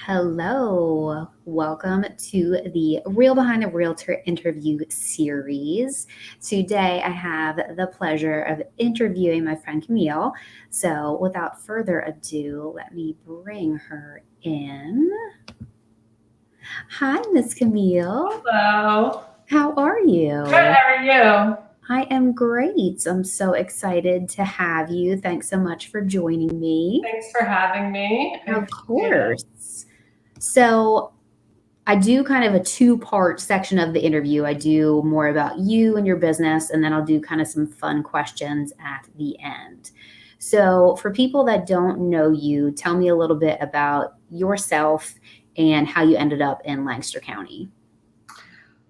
Hello, welcome to the Real Behind the Realtor interview series. Today, I have the pleasure of interviewing my friend Camille. So, without further ado, let me bring her in. Hi, Miss Camille. Hello. How are you? Good, how are you? I am great. I'm so excited to have you. Thanks so much for joining me. Thanks for having me. I Of appreciate it. course. So, I do kind of a two-part section of the interview. I do more about you and your business, and then I'll do kind of some fun questions at the end. So, for people that don't know you, tell me a little bit about yourself and how you ended up in Lancaster County.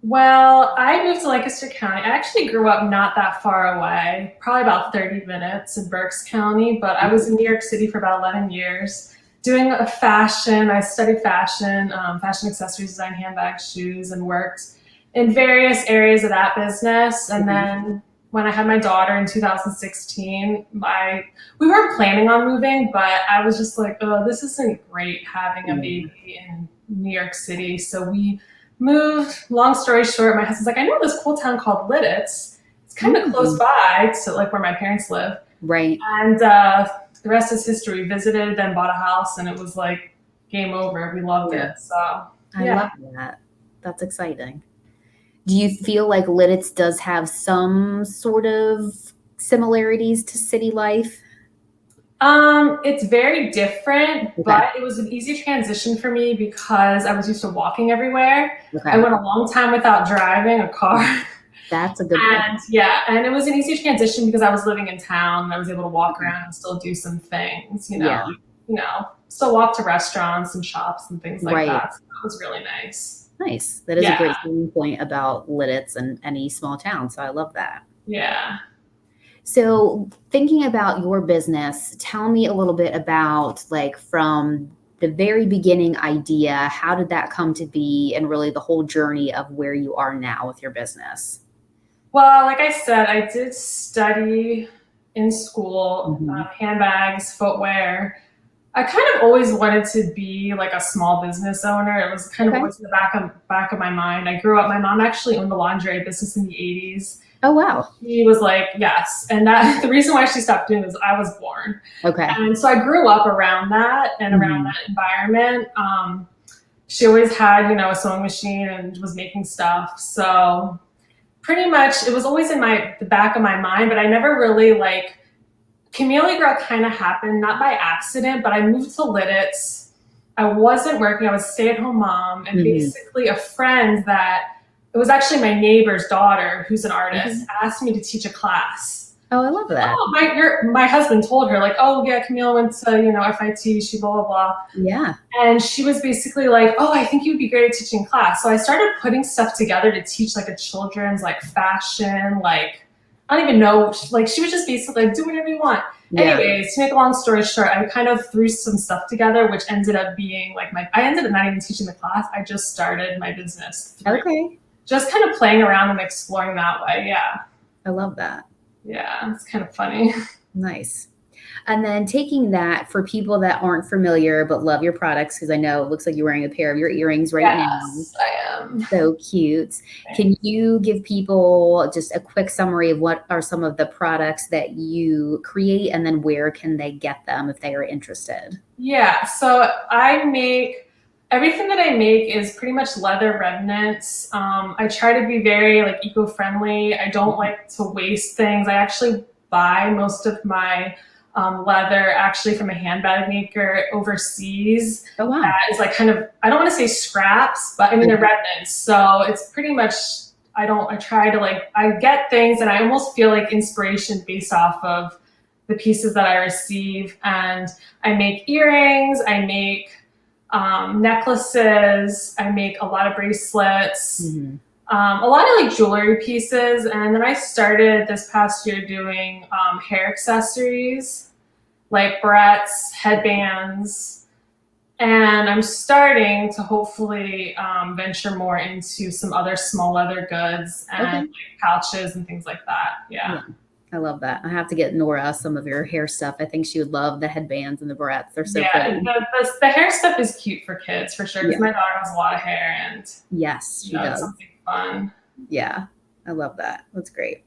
Well, I moved to Lancaster County. I actually grew up not that far away, probably about 30 minutes in Berks County, but I was in New York City for about 11 years doing a fashion. I studied fashion, fashion accessories design, handbags, shoes, and worked in various areas of that business. And Mhm. then when I had my daughter in 2016, we weren't planning on moving, but I was just like, oh, this isn't great having a Yeah. baby in New York City. So we moved. Long story short, my husband's like, I know this cool town called Lidditz. It's kind of close Mhm. by to like where my parents live. Right. And the rest is history. We visited, then bought a house, and it was like game over. We loved Yeah. it. So I yeah. love that. That's exciting. Do you feel like Lidditz does have some sort of similarities to city life? It's very different, Okay. but it was an easy transition for me because I was used to walking everywhere. I Okay. went a long time without driving a car. That's a good point. And yeah, and it was an easy transition because I was living in town and I was able to walk around and still do some things, Yeah. still walk to restaurants and shops and things like Right. that. So that was really nice. Nice. That is a Yeah, great selling point about Lidditz and any small town. So I love that. yeah. So thinking about your business, tell me a little bit about like from the very beginning idea, how did that come to be and really the whole journey of where you are now with your business? Well, like I said, I did study in school, Mhm. handbags, footwear. I kind of always wanted to be like a small business owner. It was kind of Okay. always in the back of my mind. I grew up. My mom actually owned a lingerie business in the '80s. Oh, wow. She was like, yes. And that the reason why she stopped doing it is I was born. Okay. And so I grew up around that and around Mhm. that environment. She always had, a sewing machine and was making stuff. So pretty much it was always in the back of my mind, but I never really like Camilleygirl kind of happened, not by accident, but I moved to Lidditz. I wasn't working, I was a stay-at-home mom, and Mhm. basically a friend that it was actually my neighbor's daughter who's an artist Okay. asked me to teach a class. Oh, I love that. Oh, my husband told her, like, oh yeah, Camille went to, FIT, she blah blah blah. Yeah. And she was basically like, oh, I think you'd be great at teaching class. So I started putting stuff together to teach like a children's like fashion, like I don't even know, like she was just basically like, do whatever you want. Yeah. Anyways, to make a long story short, I kind of threw some stuff together, which ended up being like I ended up not even teaching the class. I just started my business through Okay. just kind of playing around and exploring that way. Yeah. I love that. Yeah. It's kind of funny. Nice. And then taking that for people that aren't familiar but love your products, because I know it looks like you're wearing a pair of your earrings right now. Yes, I am. So cute. Can you give people just a quick summary of what are some of the products that you create and then where can they get them if they are interested? Yeah, so I make everything that I make is pretty much leather remnants. I try to be very like eco-friendly. I don't like to waste things. I actually buy most of my leather actually from a handbag maker overseas. Oh, wow. That is like kind of I don't want to say scraps, but I mean they're remnants. So it's pretty much I try to like I get things and I almost feel like inspiration based off of the pieces that I receive and I make earrings, I make necklaces, I make a lot of bracelets, Mhm. a lot of like jewelry pieces. And then I started this past year doing hair accessories, like barrettes, headbands. And I'm starting to hopefully venture more into some other small leather goods and Okay. like pouches and things like that. Yeah. Yeah. I love that. I have to get Nora some of your hair stuff. I think she would love the headbands and the barrettes. They're so pretty. The hair stuff is cute for kids for sure, because my daughter has a lot of hair, and yes, she does. It's something fun. Yeah, I love that. That's great.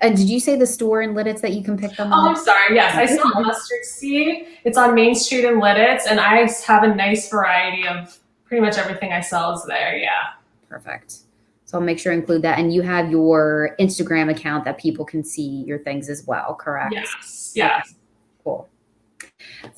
And did you say the store in Lidditz that you can pick them up? Oh, I'm sorry. Yes, I saw Mustard Seed. It's on Main Street in Lidditz, and I have a nice variety of pretty much everything I sell is there. Yeah. Perfect. So I'll make sure to include that. And you have your Instagram account that people can see your things as well, correct? Yes. Yes. Okay. Cool.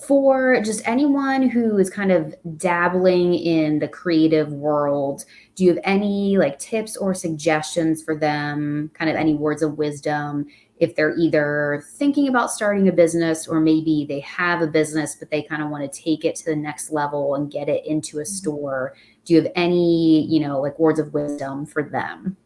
For just anyone who is kind of dabbling in the creative world, do you have any like tips or suggestions for them, kind of any words of wisdom, if they're either thinking about starting a business or maybe they have a business, but they kind of want to take it to the next level and get it into a store? Do you have any, like words of wisdom for them?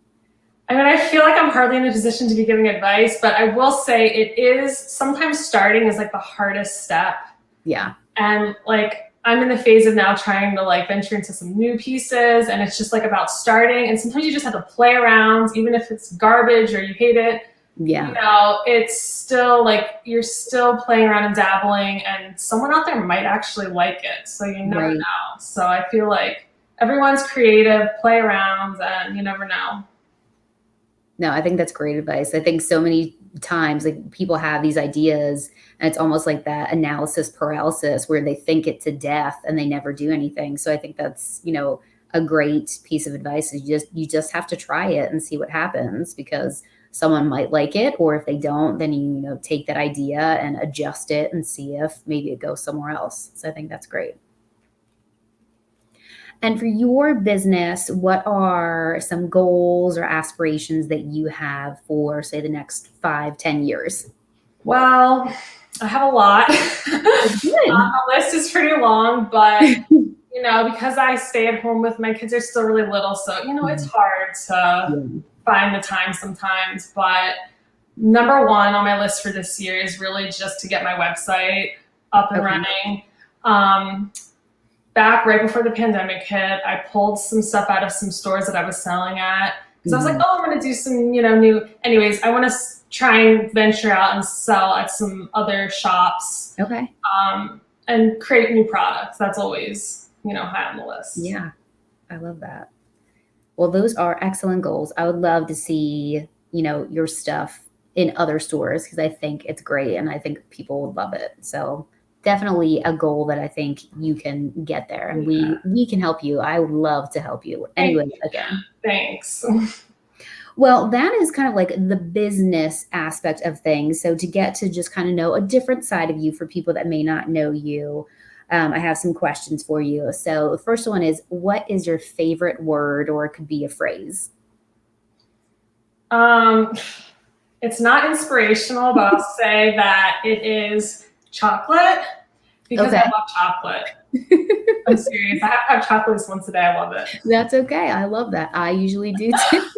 I mean, I feel like I'm hardly in a position to be giving advice, but I will say it is sometimes starting is like the hardest step. Yeah. And like, I'm in the phase of now trying to like venture into some new pieces, and it's just like about starting. And sometimes you just have to play around, even if it's garbage or you hate it. Yeah. It's still like you're still playing around and dabbling, and someone out there might actually like it. So you never know. So I feel like everyone's creative, play around, and you never know. No, I think that's great advice. I think so many times like people have these ideas and it's almost like that analysis paralysis where they think it to death and they never do anything. So I think that's, a great piece of advice is you just have to try it and see what happens, because someone might like it, or if they don't, then you take that idea and adjust it and see if maybe it goes somewhere else. So I think that's great. And for your business, what are some goals or aspirations that you have for, say, the next 5-10 years? Well, I have a lot. The list is pretty long, but because I stay at home with my kids, are still really little, so it's hard to find the time sometimes. But number one on my list for this year is really just to get my website up and running. Back right before the pandemic hit, I pulled some stuff out of some stores that I was selling at, because I was like, I'm going to do some, new. Anyways, I want to try and venture out and sell at some other shops. Okay. And create new products. That's always, high on the list. Yeah, I love that. Well, those are excellent goals. I would love to see, your stuff in other stores, because I think it's great and I think people would love it. So definitely a goal that I think you can get there, and we can help you. I would love to help you. Anyway, again. Thanks. Well, that is kind of like the business aspect of things. So to get to just kind of know a different side of you for people that may not know you, I have some questions for you. So the first one is, what is your favorite word, or it could be a phrase? It's not inspirational, but I'll say that it is chocolate, because I love chocolate. I'm serious. I have to have chocolate at least once a day. I love it. That's okay. I love that. I usually do too.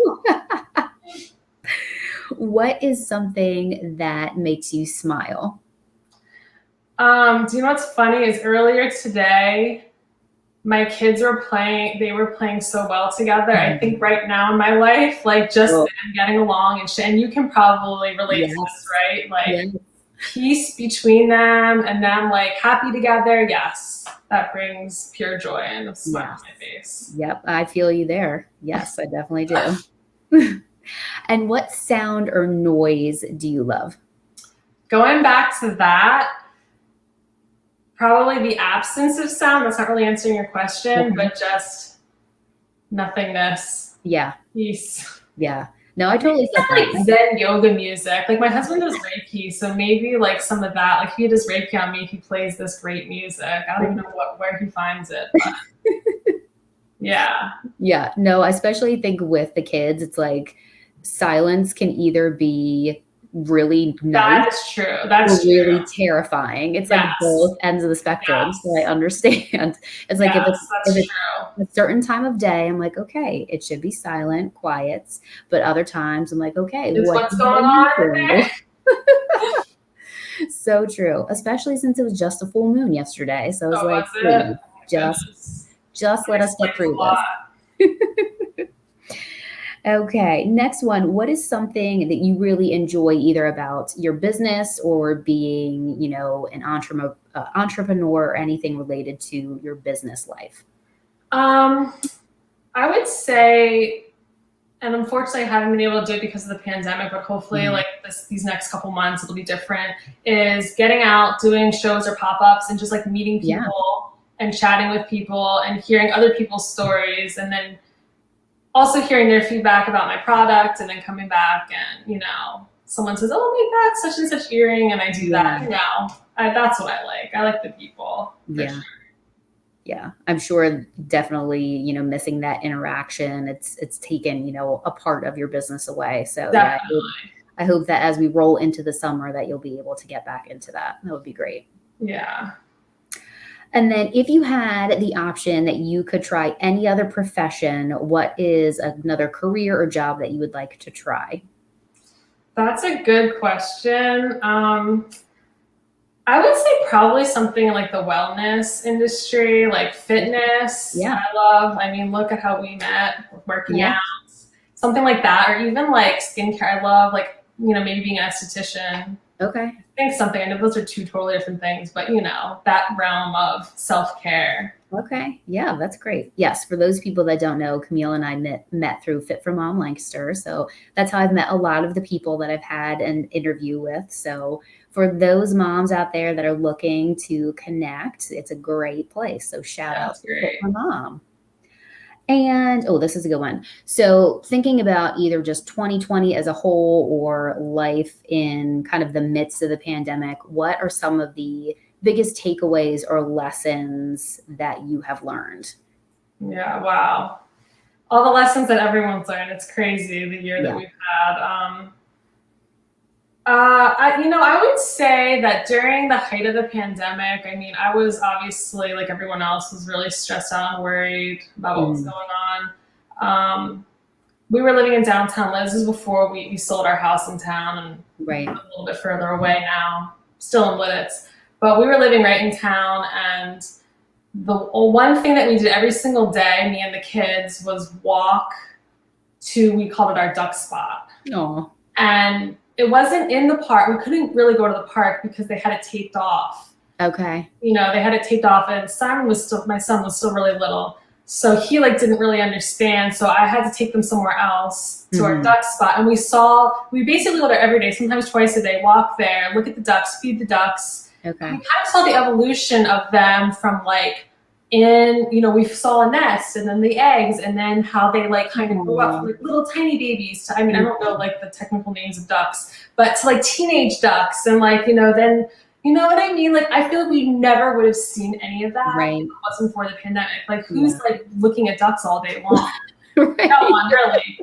What is something that makes you smile? Do you know what's funny is earlier today, my kids were playing. They were playing so well together. I think right now in my life, like just them getting along and you can probably relate to this, right? Like peace between them and them like happy together. Yes, that brings pure joy and a smile on my face. Yep, I feel you there. Yes, I definitely do. And what sound or noise do you love? Going back to that, probably the absence of sound. That's not really answering your question, but just nothingness. Yeah. Peace. Yeah. No, I totally get that. Like Zen yoga music. Like my husband does Reiki, so maybe like some of that. Like he does Reiki on me. He plays this great music. I don't even know where he finds it. But yeah. Yeah. No, I especially think with the kids, it's like silence can either be really nice. That is true. That's really terrifying. It's like both ends of the spectrum. So I understand. It's like if it's a certain time of day, I'm like, okay, it should be silent, quiet. But other times I'm like, okay, what's going on? So true. Especially since it was just a full moon yesterday. So I was like, please, just let us get through this. Okay, next one. What is something that you really enjoy either about your business or being, an entrepreneur or anything related to your business life? Um, I would say, and unfortunately I haven't been able to do it because of the pandemic, but hopefully Mhm. like these next couple months it'll be different, is getting out, doing shows or pop-ups and just like meeting Yeah. people and chatting with people and hearing other people's stories, and then also hearing their feedback about my product, and then coming back and, someone says, oh, make that such and such earring, and I do that, Yeah. that's what I like. I like the people for Yeah. sure. Yeah. I'm sure definitely, missing that interaction, it's taken, a part of your business away. So yeah, Definitely. I hope that as we roll into the summer that you'll be able to get back into that. That would be great. Yeah. And then if you had the option that you could try any other profession, what is another career or job that you would like to try? That's a good question. I would say probably something like the wellness industry, like fitness. Yeah. I mean, look at how we met, working Yeah. out, something like that, or even like skincare. I love like, maybe being an esthetician. Okay. I think something, I know those are two totally different things, but that realm of self-care. Okay. Yeah, that's great. Yes, for those people that don't know, Camille and I met through Fit for Mom Lancaster. So that's how I've met a lot of the people that I've had an interview with. So for those moms out there that are looking to connect, it's a great place. So shout out That's to Fit for great. Mom. And oh, this is a good one. So thinking about either just 2020 as a whole or life in kind of the midst of the pandemic, what are some of the biggest takeaways or lessons that you have learned? Yeah, wow. All the lessons that everyone's learned. It's crazy the year that Yeah. we've had. I would say that during the height of the pandemic, I mean, I was obviously, like everyone else, was really stressed out and worried about what was Mhm. going on. Um, we were living in downtown. This is before we sold our house in town and Right. a little bit further away now, still in Lidditz. But we were living right in town, and the one thing that we did every single day, me and the kids, was walk to, we called it our duck spot. Oh, And it wasn't in the park. We couldn't really go to the park because they had it taped off. okay. They had it taped off, and my son was still really little. So he like didn't really understand. So I had to take them somewhere else to our Mhm. duck spot. And we basically go there every day, sometimes twice a day, walk there, look at the ducks, feed the ducks. And we Okay. kind of saw the evolution of them from like we saw a nest and then the eggs, and then how they like kind of grew up from Aw. like little tiny babies to, I mean, I don't know Mhm. like the technical names of ducks, but to like teenage ducks, and like, then, you know what I mean? Like, I feel like we never would have seen any of that if Right. it wasn't for the pandemic. Like, who's Yeah. like looking at ducks all day long? No Right. one, really.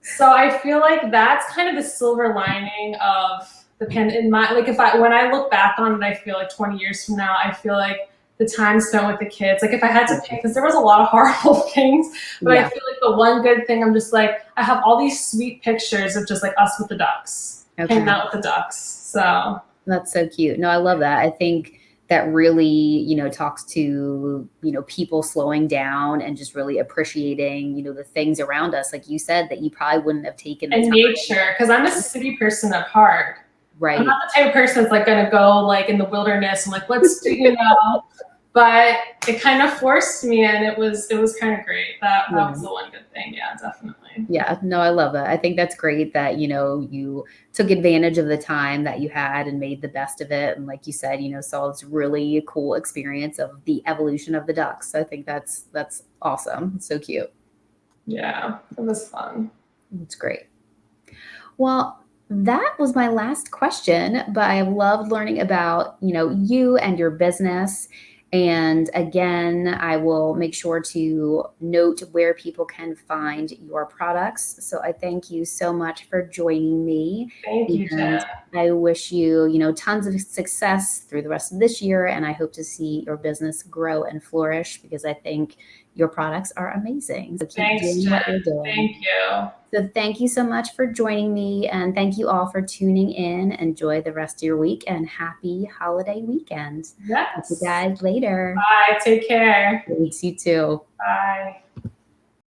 So I feel like that's kind of the silver lining of the in my, like, when I look back on it, I feel like 20 years from now, I feel like the time spent with the kids, like if I had to pick, because there was a lot of horrible things, but I Yeah. feel like the one good thing, I'm just like, I have all these sweet pictures of just like us with the ducks, hanging Okay. out with the ducks. So That's so cute. No, I love that. I think that really, talks to, people slowing down and just really appreciating, the things around us, like you said, that you probably wouldn't have taken the and time. nature, because I'm a city person at heart. I'm not Right. the type of person that's like gonna go like in the wilderness and like let's do, but it kind of forced me, and it was kind of great. That Yeah. was the one good thing. Yeah, definitely. Yeah. No, I love that. I think that's great that, you took advantage of the time that you had and made the best of it. And like you said, saw this really cool experience of the evolution of the ducks. So I think that's awesome. It's so cute. Yeah, it was fun. It's great. Well, that was my last question, but I loved learning about, you and your business. And again, I will make sure to note where people can find your products. So I thank you so much for joining me. Thank you, Jen. And I wish you, tons of success through the rest of this year. And I hope to see your business grow and flourish because I think your products are amazing. So keep Thanks, doing Jen. what you're doing. Thank you. So thank you so much for joining me, and thank you all for tuning in. Enjoy the rest of your week and happy holiday weekend. See you Yes. guys later. Bye. Take care. Thanks, you too. Bye.